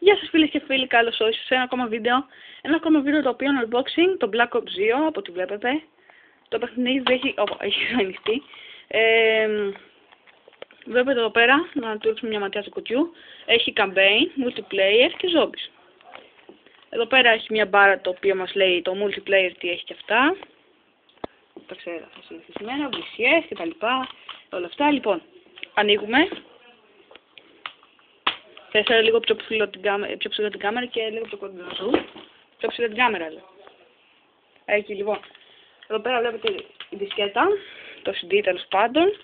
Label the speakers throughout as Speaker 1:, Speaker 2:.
Speaker 1: Γεια σας φίλες και φίλοι, καλώς ήρθατε σε ένα ακόμα βίντεο. Ένα ακόμα βίντεο το οποίο είναι unboxing, το Black Ops 2, από ό,τι βλέπετε. Το παιχνίδι έχει ανοιχτεί. Βλέπετε εδώ πέρα, να του ρίξουμε μια ματιά του κουτιού. Έχει campaign, multiplayer και zombies. Εδώ πέρα έχει μια μπάρα το οποίο μας λέει το multiplayer τι έχει και αυτά. Τα ξέρω, θα συνηθισμένα, VCS και τα λοιπά, όλα αυτά. Λοιπόν, ανοίγουμε. Θα ήθελα λίγο πιο ψηλό την κάμερα και λίγο πιο κοντά σου. Πιο ψηλό την κάμερα, λέω. Εκεί, λοιπόν. Εδώ πέρα βλέπετε η δισκέτα, το CD τέλος πάντων.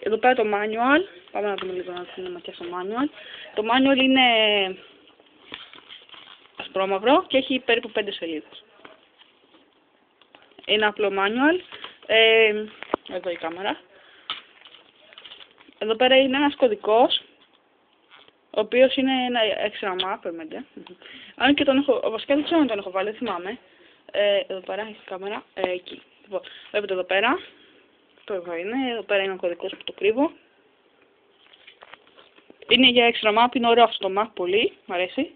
Speaker 1: Εδώ πέρα το manual. Πάμε να δούμε λίγο να δούμε ματιά στο manual. Το manual είναι ασπρόμαυρο και έχει περίπου 5 σελίδες. Είναι απλό manual. Εδώ η κάμερα. Εδώ πέρα είναι ένας κωδικός, ο οποίος είναι ένα extra map, αν και τον έχω, βασικά δεν ξέρω αν τον έχω βάλει, δεν θυμάμαι. Εδώ πέρα έχει κάμερα, εκεί. Λοιπόν, βλέπετε εδώ πέρα, το εδώ πέρα είναι ο κωδικός που το κρύβω. Είναι για extra map, είναι ωραίο αυτό το map, πολύ, μου αρέσει.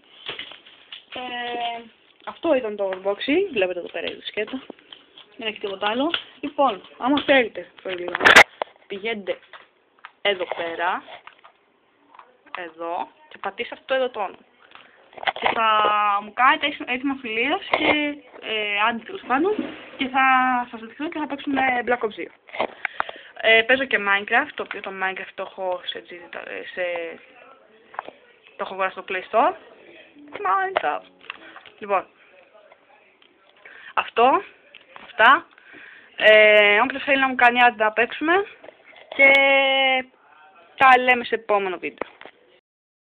Speaker 1: Αυτό ήταν το unboxing, βλέπετε εδώ πέρα η δισκέτα. Δεν έχει τίποτα άλλο. Λοιπόν, άμα θέλετε, πηγαίνετε εδώ πέρα, εδώ, και πατήστε αυτό εδώ το όνομα. Και θα μου κάνετε έτοιμα φιλίας και άντι τέλος πάντων, και θα σας δεχθώ και θα παίξουμε Black Ops 2. Παίζω και Minecraft, το οποίο το Minecraft το έχω το έχω αγοράσει στο Play Store. Minecraft. Λοιπόν, αυτά. Όποιος θέλει να μου κάνει άντι να παίξουμε, και τα λέμε σε επόμενο βίντεο.